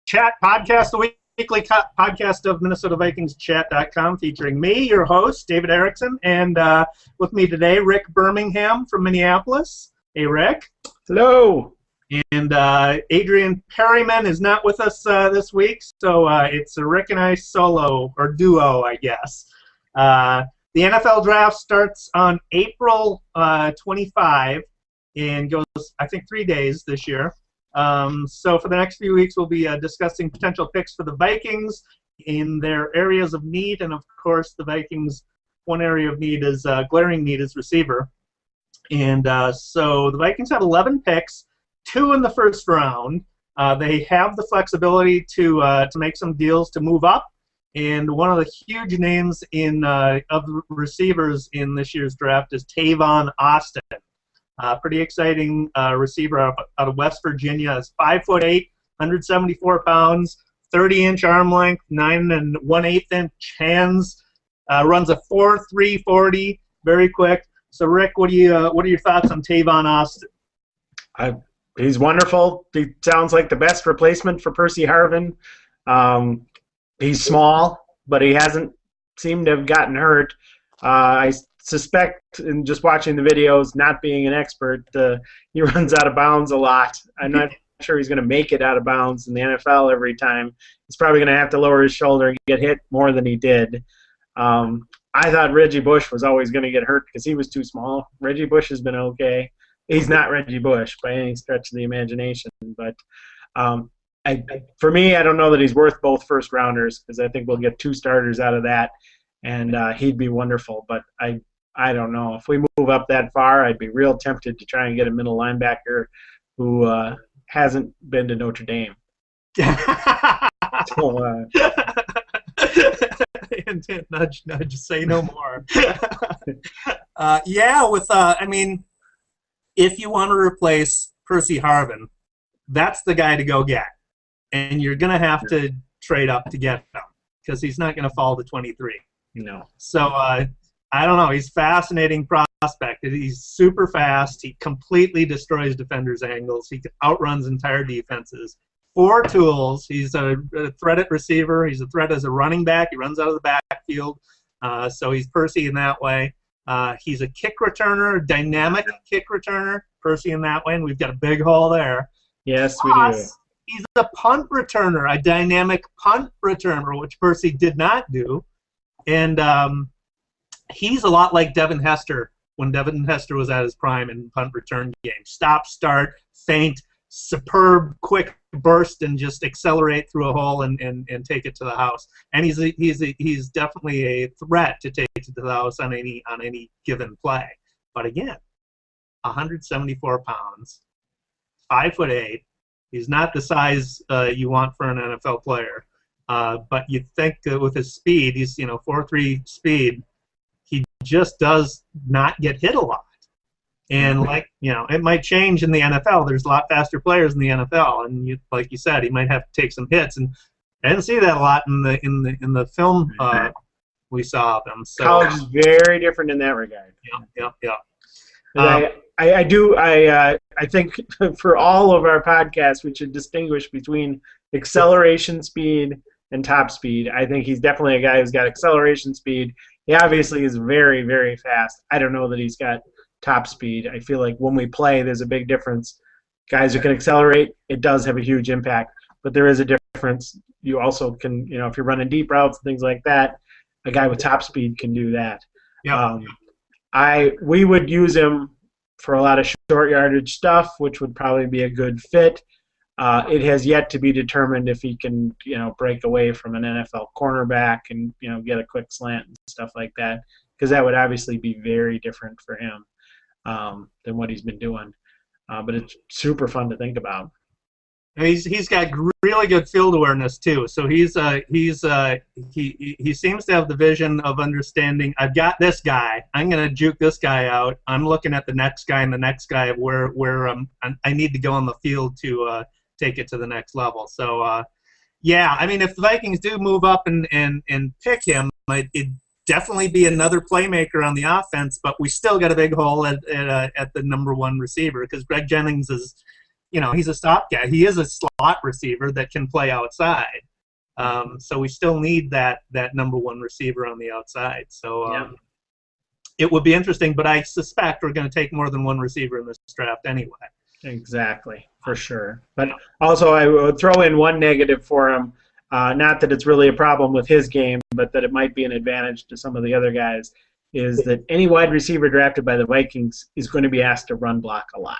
Chat Podcast, the weekly podcast of MinnesotaVikingsChat.com, featuring me, your host, David Erickson, and with me today, Rick Birmingham from Minneapolis. Hey, Rick. Hello. And Adrian Perryman is not with us this week, so it's a Rick and I solo, or duo, I guess. The NFL draft starts on April 25 and goes, I think, 3 days this year. So for the next few weeks, we'll be discussing potential picks for the Vikings in their areas of need. And, of course, the Vikings, one area of need is glaring need is receiver. And so the Vikings have 11 picks, 2 in the first round. They have the flexibility to make some deals to move up. And one of the huge names of receivers in this year's draft is Tavon Austin. Pretty exciting receiver out of West Virginia. Is 5'8", 174 pounds, 30-inch arm length, 9 1/8-inch hands. Runs a 4.3 40, very quick. So, Rick, what are your thoughts on Tavon Austin? He's wonderful. He sounds like the best replacement for Percy Harvin. He's small, but he hasn't seemed to have gotten hurt. I suspect, in just watching the videos, not being an expert, he runs out of bounds a lot. I'm not sure he's going to make it out of bounds in the NFL every time. He's probably going to have to lower his shoulder and get hit more than he did. I thought Reggie Bush was always going to get hurt because he was too small. Reggie Bush has been okay. He's not Reggie Bush by any stretch of the imagination, but for me, I don't know that he's worth both first rounders because I think we'll get 2 starters out of that, and he'd be wonderful. But I don't know. If we move up that far, I'd be real tempted to try and get a middle linebacker who hasn't been to Notre Dame. So, nudge, nudge, say no more. I mean, if you want to replace Percy Harvin, that's the guy to go get. And you're going to have to trade up to get him because he's not going to fall to 23. No. So, I don't know. He's a fascinating prospect. He's super fast. He completely destroys defenders' angles. He outruns entire defenses. 4 tools. He's a threat at receiver. He's a threat as a running back. He runs out of the backfield. So he's Percy in that way. He's a kick returner, dynamic kick returner, Percy in that way, and we've got a big hole there. Yes, we do. He's a punt returner, a dynamic punt returner, which Percy did not do. And he's a lot like Devin Hester when Devin Hester was at his prime in punt return game. Stop, start, feint, superb, quick burst, and just accelerate through a hole and take it to the house. And he's definitely a threat to take it to the house on any given play. But again, 174 pounds, 5'8". He's not the size you want for an NFL player. But you'd think that with his speed, he's 4.3 speed, he just does not get hit a lot. And it might change in the NFL. There's a lot faster players in the NFL, and like you said, he might have to take some hits. And I didn't see that a lot in the film we saw of him. So college is very different in that regard. Yeah. I think for all of our podcasts, we should distinguish between acceleration speed and top speed. I think he's definitely a guy who's got acceleration speed. He obviously is very, very fast. I don't know that he's got top speed. I feel like when we play, there's a big difference. Guys who can accelerate, it does have a huge impact, but there is a difference. You also can, if you're running deep routes and things like that, a guy with top speed can do that. Yeah. We would use him for a lot of short yardage stuff, which would probably be a good fit. It has yet to be determined if he can, break away from an NFL cornerback and, get a quick slant and stuff like that, because that would obviously be very different for him than what he's been doing. But it's super fun to think about. He's got really good field awareness too. So he seems to have the vision of understanding. I've got this guy. I'm going to juke this guy out. I'm looking at the next guy and the next guy where I need to go on the field to take it to the next level. So I mean, if the Vikings do move up and pick him, it'd definitely be another playmaker on the offense. But we still got a big hole at the number 1 receiver because Greg Jennings is he's a stopgap. He is a slot receiver that can play outside. So we still need that number one receiver on the outside. So it would be interesting, but I suspect we're going to take more than one receiver in this draft anyway. Exactly, for sure. But also I would throw in one negative for him. Not that it's really a problem with his game, but that it might be an advantage to some of the other guys, is that any wide receiver drafted by the Vikings is going to be asked to run block a lot.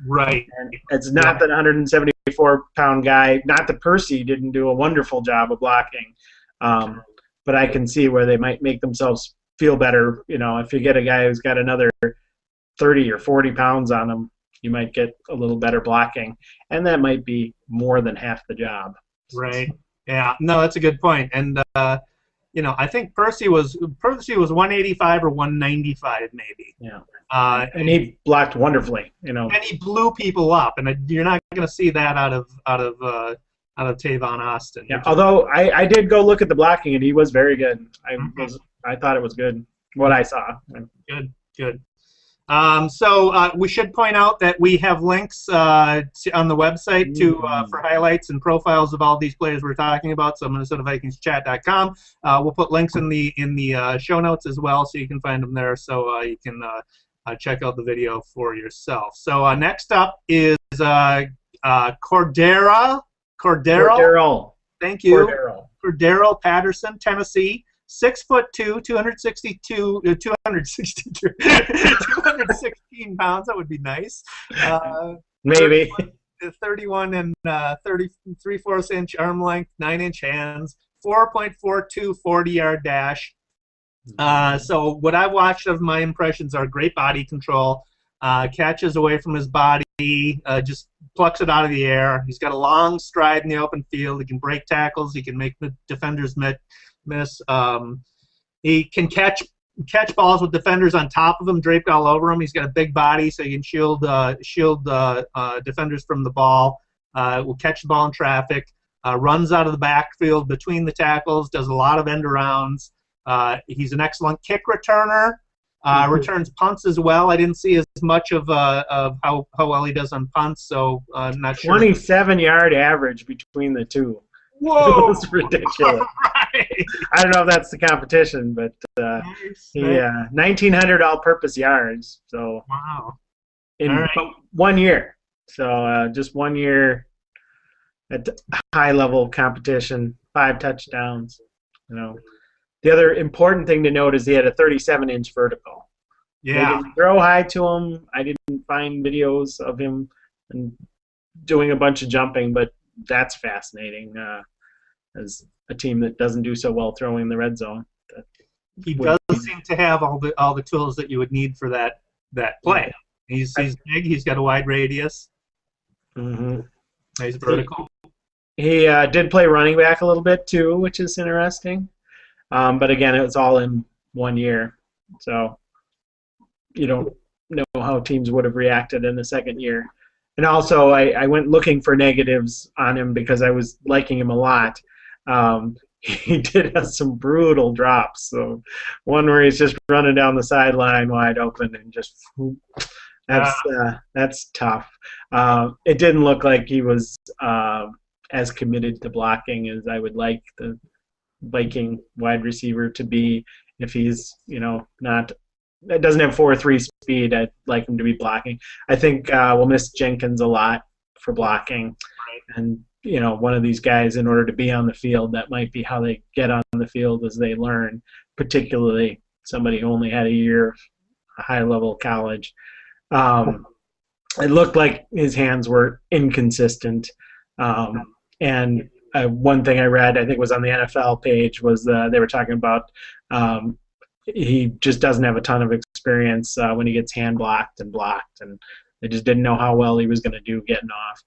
Right. And it's not that 174-pound guy, not that Percy didn't do a wonderful job of blocking, but I can see where they might make themselves feel better. If you get a guy who's got another 30 or 40 pounds on him, you might get a little better blocking, and that might be more than half the job. Right. Yeah. No, that's a good point. And I think Percy was 185 or 195 maybe. Yeah. And he blocked wonderfully. And he blew people up, and you're not going to see that out of Tavon Austin. Yeah. Although I did go look at the blocking, and he was very good. I thought it was good what I saw. Good. So we should point out that we have links on the website for highlights and profiles of all these players we're talking about. So MinnesotaVikingsChat.com. We'll put links in the show notes as well, so you can find them there. So you can check out the video for yourself. So next up is Cordero. Thank you. Cordero Patterson, Tennessee. 6'2", 216 pounds. That would be nice. Maybe. 31 and 33/4 inch arm length, 9-inch hands, 4.42 40-yard dash. So what I've watched of my impressions are great body control, catches away from his body, just plucks it out of the air. He's got a long stride in the open field. He can break tackles. He can make the defenders miss. He can catch balls with defenders on top of him, draped all over him. He's got a big body, so he can shield defenders from the ball. Will catch the ball in traffic. Runs out of the backfield between the tackles. Does a lot of end arounds. He's an excellent kick returner. Returns punts as well. I didn't see as much of how well he does on punts, so I'm not sure. 27-yard average between the two. Whoa! It's ridiculous. Right. I don't know if that's the competition, but Nice. 1,900 all-purpose yards. So Wow. in 1 year. So just 1 year at high-level competition, 5 touchdowns. The other important thing to note is he had a 37-inch vertical. Yeah. They didn't throw high to him. I didn't find videos of him doing a bunch of jumping, but that's fascinating as a team that doesn't do so well throwing in the red zone. He does seem to have all the tools that you would need for that play. He's big. He's got a wide radius. Mm-hmm. He's vertical. He did play running back a little bit too, which is interesting. But again, it was all in 1 year, so you don't know how teams would have reacted in the second year. And also, I went looking for negatives on him because I was liking him a lot. He did have some brutal drops. So one where he's just running down the sideline wide open and just that's tough. It didn't look like he was as committed to blocking as I would like the Viking wide receiver to be. If he's not. That doesn't have 4.3 speed. I'd like him to be blocking. I think we'll miss Jenkins a lot for blocking. Right. And, one of these guys, in order to be on the field, that might be how they get on the field as they learn, particularly somebody who only had a year of high-level college. It looked like his hands were inconsistent. And one thing I read, I think was on the NFL page, was they were talking about he just doesn't have a ton of experience when he gets hand blocked, and they just didn't know how well he was going to do getting off.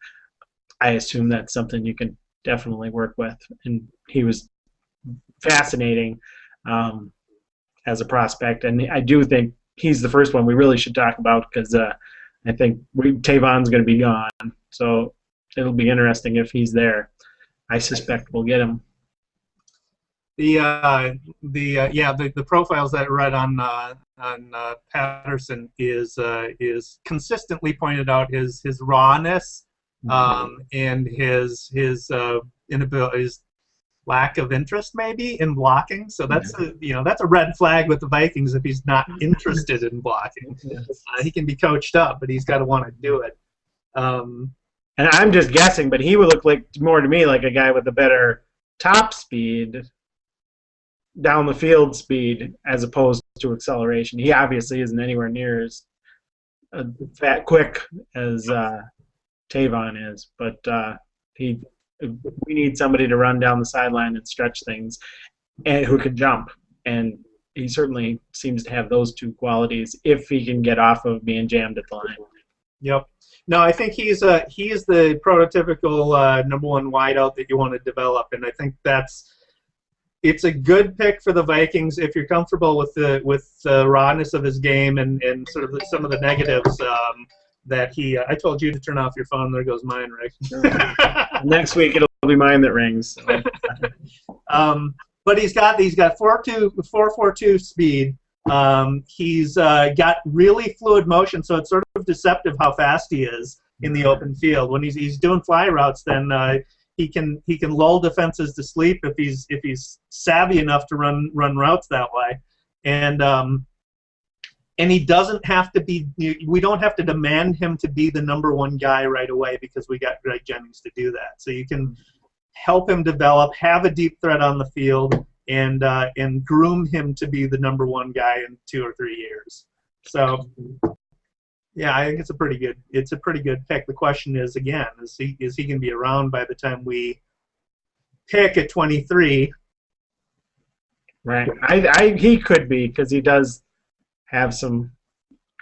I assume that's something you can definitely work with, and he was fascinating as a prospect, and I do think he's the first one we really should talk about because I think Tavon's going to be gone, so it'll be interesting if he's there. I suspect we'll get him. The profiles that I read on Patterson is consistently pointed out his rawness, and his inability, his lack of interest maybe in blocking. So that's that's a red flag with the Vikings if he's not interested in blocking. He can be coached up, but he's got to want to do it. And I'm just guessing, but he would look like more to me like a guy with a better top speed, down the field speed, as opposed to acceleration. He obviously isn't anywhere near as quick as Tavon is, but we need somebody to run down the sideline and stretch things, and who can jump. And he certainly seems to have those two qualities if he can get off of being jammed at the line. Yep. No, I think he is the prototypical number one wideout that you want to develop, and I think it's a good pick for the Vikings if you're comfortable with the rawness of his game and sort of some of the negatives that he. I told you to turn off your phone. There goes mine, Rick. Next week it'll be mine that rings. So. But he's got 4.42 speed. He's got really fluid motion, so it's sort of deceptive how fast he is in the open field. When he's doing fly routes, then he can lull defenses to sleep if he's savvy enough to run routes that way, and he doesn't have to be. We don't have to demand him to be the number one guy right away because we got Greg Jennings to do that. So you can help him develop, have a deep threat on the field, and groom him to be the number one guy in 2 or 3 years. So, yeah, I think it's a pretty good pick. The question is, again, is he going to be around by the time we pick at 23? Right. He could be, because he does have some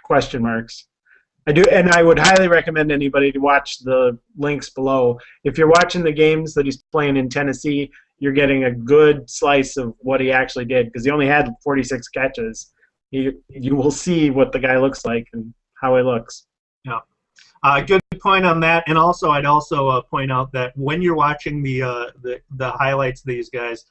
question marks. I do, and I would highly recommend anybody to watch the links below. If you're watching the games that he's playing in Tennessee, you're getting a good slice of what he actually did, because he only had 46 catches. You will see what the guy looks like and how he looks. Yeah, good point on that. And also, I'd also point out that when you're watching the highlights of these guys,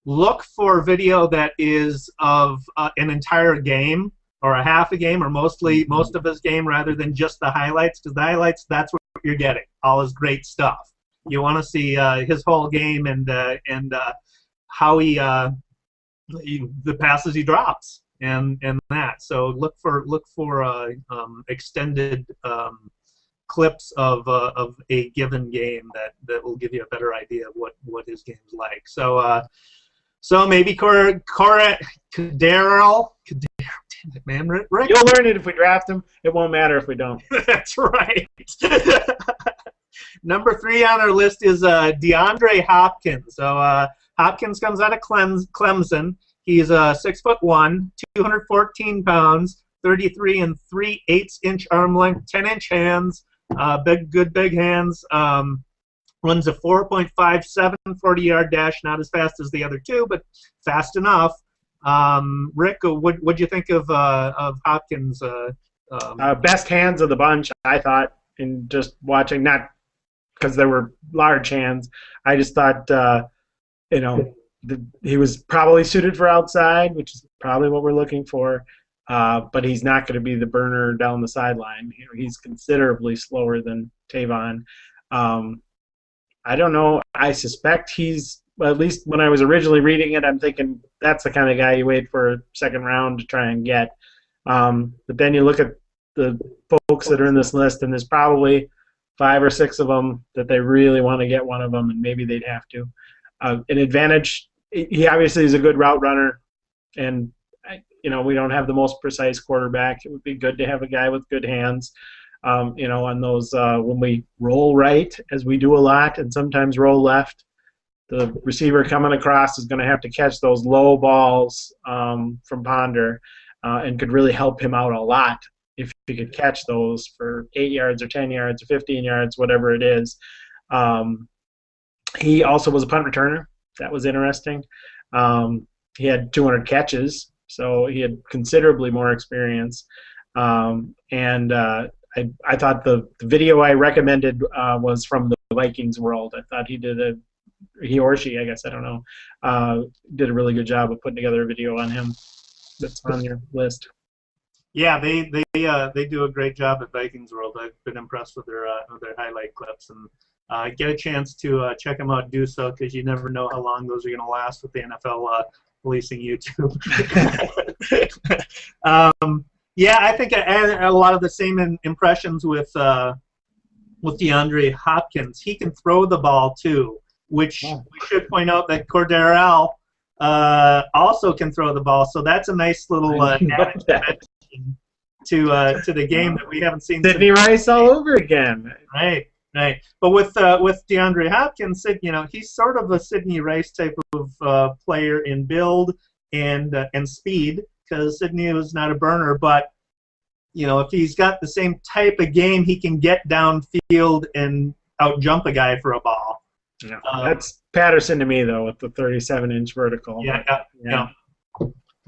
look for video that is of an entire game or a half a game or most of his game rather than just the highlights, because the highlights, that's what you're getting, all his great stuff. You want to see his whole game and how the passes he drops and that. So look for extended clips of a given game that will give you a better idea of what his game's like. So maybe Cordarrelle. Damn it, man, Rick. You'll learn it if we draft him. It won't matter if we don't. That's right. Number 3 on our list is DeAndre Hopkins. So Hopkins comes out of Clemson. He's 6'1", 214 pounds, 33 3/8 arm length, 10-inch hands, good big hands. Runs a 4.57 40-yard dash, not as fast as the other two, but fast enough. Rick, what'd you think of Hopkins? Best hands of the bunch, I thought, in just watching, not because they were large hands. I just thought, he was probably suited for outside, which is probably what we're looking for. But he's not going to be the burner down the sideline. He's considerably slower than Tavon. I don't know. I suspect he's, well, at least when I was originally reading it, I'm thinking that's the kind of guy you wait for a second round to try and get. But then you look at the folks that are in this list, and there's probably 5 or 6 of them that they really want to get one of them, and maybe they'd have to. An advantage, he obviously is a good route runner, and we don't have the most precise quarterback. It would be good to have a guy with good hands. On those when we roll right, as we do a lot, and sometimes roll left, the receiver coming across is going to have to catch those low balls from Ponder, and could really help him out a lot if he could catch those for 8 yards or 10 yards or 15 yards, whatever it is. He also was a punt returner. That was interesting. He had 200 catches, so he had considerably more experience. I thought the video I recommended was from the Vikings world. I thought he or she, I guess, I don't know, did a really good job of putting together a video on him that's on your list. Yeah, they do a great job at Vikings World. I've been impressed with their highlight clips, and get a chance to check them out. Do so, because you never know how long those are going to last with the NFL policing YouTube. Yeah, I think I had a lot of the same impressions with DeAndre Hopkins. He can throw the ball too, which we should point out that Cordarrelle also can throw the ball. So that's a nice little added dimension to the game that we haven't seen. Sidney Rice all over again. Right. But with DeAndre Hopkins, he's sort of a Sidney Rice type of player in build and speed, because Sidney was not a burner. But if he's got the same type of game, he can get downfield and out jump a guy for a ball. Yeah, that's Patterson to me though, with the 37-inch vertical. Yeah.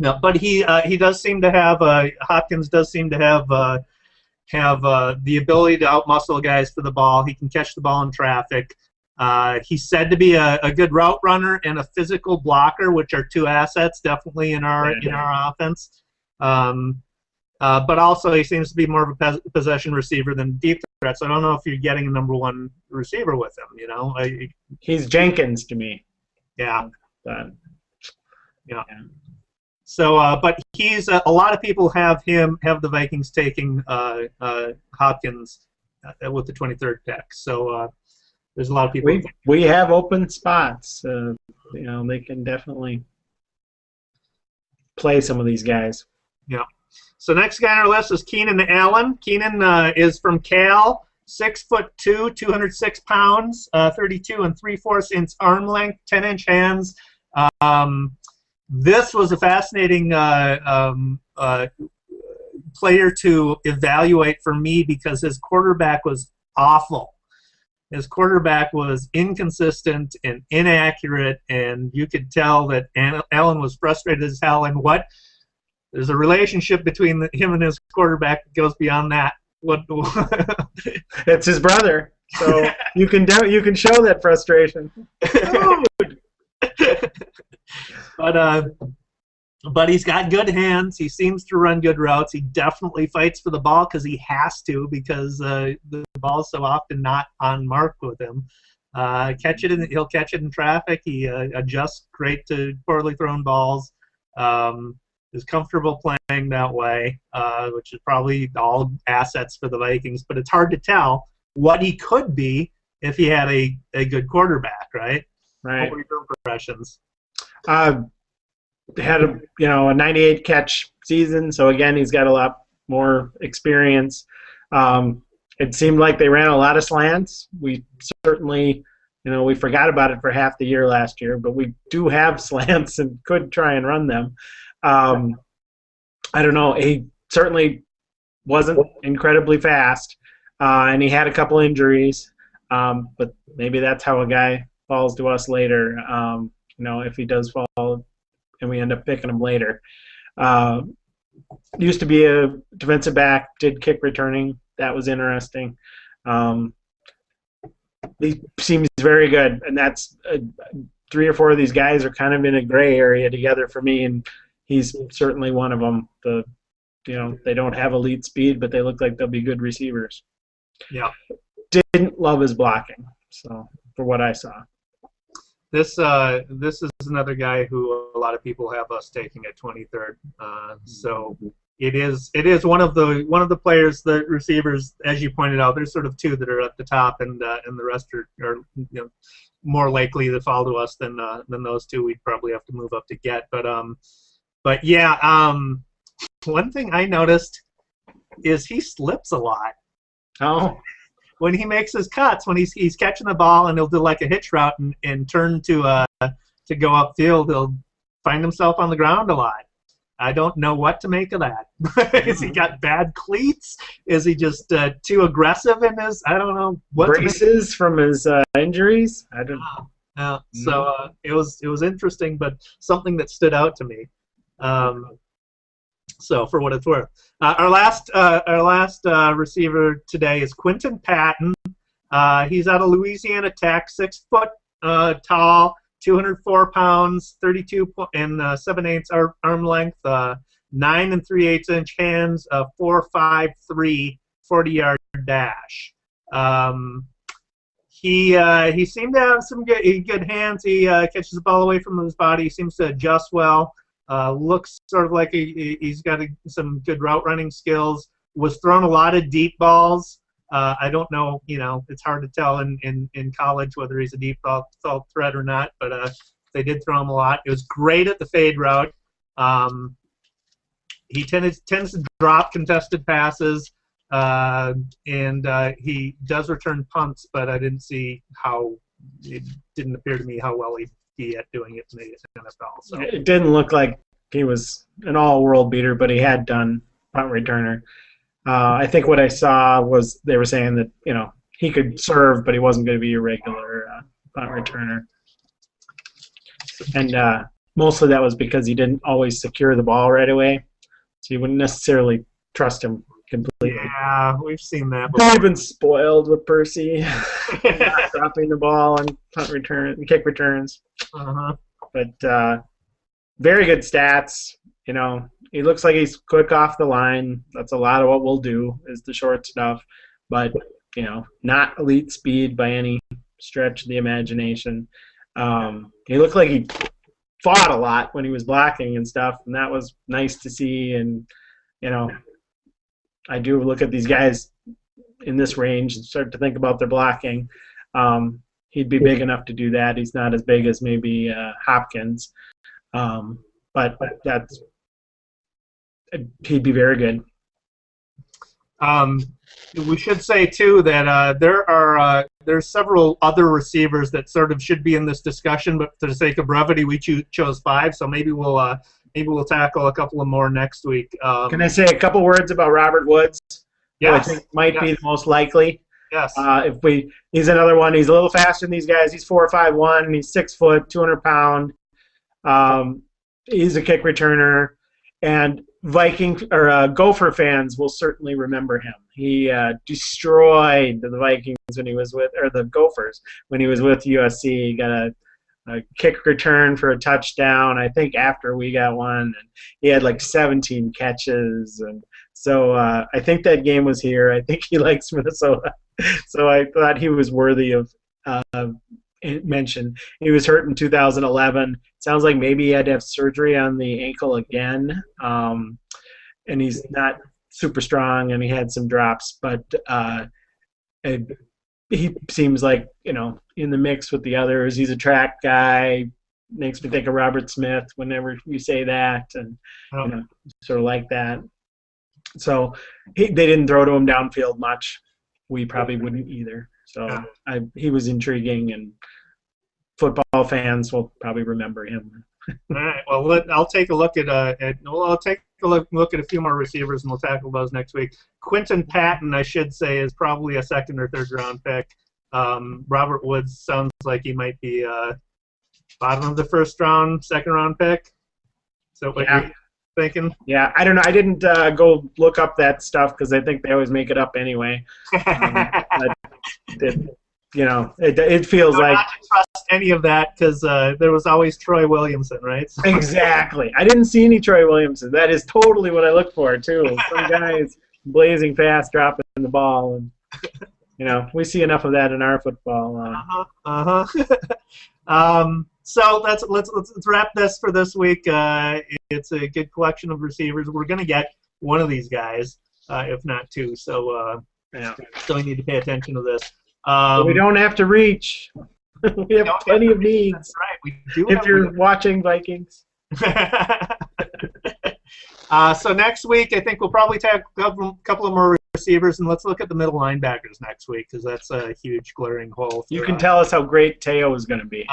No, but he does seem to have Hopkins does seem to have the ability to outmuscle guys for the ball. He can catch the ball in traffic. He's said to be a good route runner and a physical blocker, which are two assets definitely in our offense. But also he seems to be more of a possession receiver than deep threat. So I don't know if you're getting a number one receiver with him. He's Jenkins to me. Yeah. But, yeah. So, but he's a lot of people have the Vikings taking Hopkins with the 23rd pick. So there's a lot of people. We have open spots. They can definitely play some of these guys. Yeah. So next guy on our list is Keenan Allen. Keenan is from Cal, 6'2", 206 pounds, 32 3/4 inch arm length, 10-inch hands. This was a fascinating player to evaluate for me because his quarterback was awful. His quarterback was inconsistent and inaccurate, and you could tell that Allen was frustrated as hell. And there's a relationship between him and his quarterback that goes beyond that. It's his brother, so you can show that frustration. But he's got good hands. He seems to run good routes. He definitely fights for the ball because he has to, because the ball is so often not on mark with him. He'll catch it in traffic. He adjusts great to poorly thrown balls. Is comfortable playing that way, which is probably all assets for the Vikings. But it's hard to tell what he could be if he had a good quarterback, right? Right. What were your impressions? Had a 98 catch season, so again he's got a lot more experience. It seemed like they ran a lot of slants. We certainly, we forgot about it for half the year last year, but we do have slants and could try and run them. I don't know. He certainly wasn't incredibly fast, and he had a couple injuries. But maybe that's how a guy falls to us later. If he does fall and we end up picking him later. Used to be a defensive back, did kick returning. That was interesting. He seems very good, and that's 3 or 4 of these guys are kind of in a gray area together for me, and he's certainly one of them. They don't have elite speed, but they look like they'll be good receivers. Yeah. Didn't love his blocking, so for what I saw. This is another guy who a lot of people have us taking at 23rd. So it is one of the players, the receivers, as you pointed out. There's sort of 2 that are at the top, and the rest are more likely to fall to us than those 2. We'd probably have to move up to get. But yeah, one thing I noticed is he slips a lot. Oh. When he makes his cuts, when he's catching the ball and he'll do like a hitch route and turn to go upfield, he'll find himself on the ground a lot. I don't know what to make of that. Has he got bad cleats? Is he just too aggressive in his? I don't know what. Braces from his injuries. I don't know. So it was interesting, but something that stood out to me. So for what it's worth, our last receiver today is Quinton Patton. He's out of Louisiana Tech, 6 foot tall, 204 pounds, 32 and 7/8 arm length. 9 3/8" hands, 4.53 40-yard dash. He seemed to have some good hands. He catches the ball away from his body. He seems to adjust well. Looks sort of like he's got some good route running skills. Was thrown a lot of deep balls. I don't know, it's hard to tell in college whether he's a deep ball threat or not, but they did throw him a lot. It was great at the fade route. He tends to drop contested passes, and he does return punts, but I didn't see it didn't appear to me how well he'd be at doing it in the NFL. So it didn't look like he was an all-world beater, but he had done punt returner. I think what I saw was they were saying that, he could serve, but he wasn't going to be a regular punt returner. And mostly that was because he didn't always secure the ball right away, so you wouldn't necessarily trust him completely. Yeah, we've seen that before. We've been spoiled with Percy not dropping the ball on punt return and kick returns. Uh-huh. But very good stats. He looks like he's quick off the line. That's a lot of what we'll do is the short stuff. But, not elite speed by any stretch of the imagination. He looked like he fought a lot when he was blocking and stuff, and that was nice to see. And, I do look at these guys in this range and start to think about their blocking. He'd be big enough to do that. He's not as big as maybe Hopkins. But he'd be very good. We should say too that there's several other receivers that sort of should be in this discussion, but for the sake of brevity, we chose 5. So maybe we'll tackle a couple of more next week. Can I say a couple words about Robert Woods? Yes. Who I think might be the most likely. Yes. He's another one. He's a little faster than these guys. He's 4'5", he's 6 foot, 200 pound. He's a kick returner, and Gopher fans will certainly remember him. He destroyed the Vikings the Gophers when he was with USC. He got a kick return for a touchdown, I think, after we got one, and he had like 17 catches, and so I think that game was here. I think he likes Minnesota, so I thought he was worthy of mention. He was hurt in 2011. Sounds like maybe he had to have surgery on the ankle again, and he's not super strong, and he had some drops, but he seems like, in the mix with the others. He's a track guy. Makes me think of Robert Smith whenever you say that, and sort of like that. So they didn't throw to him downfield much. We probably wouldn't either. So he was intriguing, and football fans will probably remember him. All right. Well, I'll take a look at look at a few more receivers, and we'll tackle those next week. Quinton Patton, I should say, is probably a 2nd or 3rd round pick. Robert Woods sounds like he might be bottom of the 1st round, 2nd round pick. So what you're thinking? Yeah, I don't know. I didn't go look up that stuff because I think they always make it up anyway. It feels like not to trust any of that because there was always Troy Williamson, right? Exactly. I didn't see any Troy Williamson. That is totally what I look for too. Some guys blazing fast, dropping the ball, and we see enough of that in our football. So let's wrap this for this week. It's a good collection of receivers. We're gonna get one of these guys, if not 2. So we need to pay attention to this. We don't have to reach. We have plenty of needs. That's right. We do. If you're watching Vikings. So next week, I think we'll probably take a couple of more receivers, and let's look at the middle linebackers next week because that's a huge glaring hole. You can tell us how great Teo is going to be.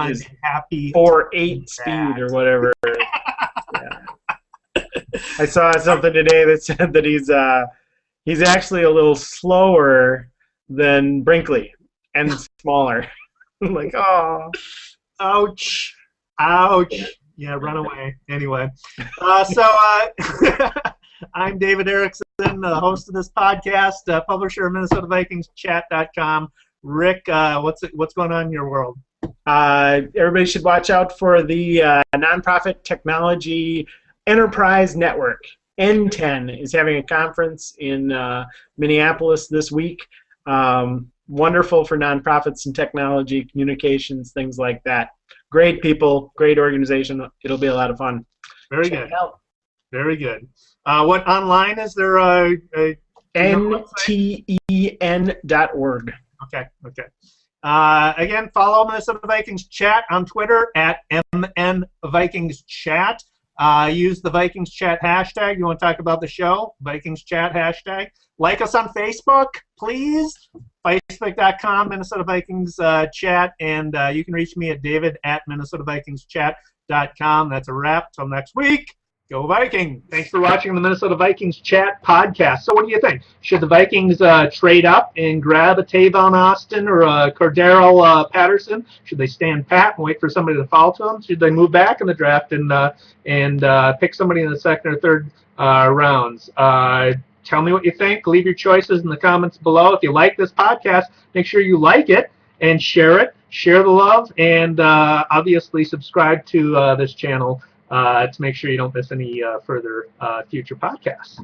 He's happy. 4.8 speed or whatever. I saw something today that said that he's actually a little slower than Brinkley and smaller. I'm like, oh. Ouch. Yeah, run away. Anyway. I'm David Erickson, the host of this podcast, publisher of MinnesotaVikingsChat.com. Rick, what's going on in your world? Everybody should watch out for the nonprofit technology Enterprise Network, N10, is having a conference in Minneapolis this week. Wonderful for nonprofits and technology, communications, things like that. Great people, great organization. It'll be a lot of fun. Very good. Very good. What online is there? NTEN.org. Okay. Again, follow Minnesota Vikings Chat on Twitter at MN Vikings Chat. Use the Vikings Chat hashtag. You want to talk about the show? Vikings Chat hashtag. Like us on Facebook, please. Facebook.com, Minnesota Vikings Chat. And you can reach me at david@MinnesotaVikingsChat.com. That's a wrap. Till next week. Go Viking! Thanks for watching the Minnesota Vikings Chat podcast. So what do you think? Should the Vikings trade up and grab a Tavon Austin or a Cordero Patterson? Should they stand pat and wait for somebody to fall to them? Should they move back in the draft and pick somebody in the second or third rounds? Tell me what you think. Leave your choices in the comments below. If you like this podcast, make sure you like it and share it. Share the love, and obviously subscribe to this channel to make sure you don't miss any further future podcasts.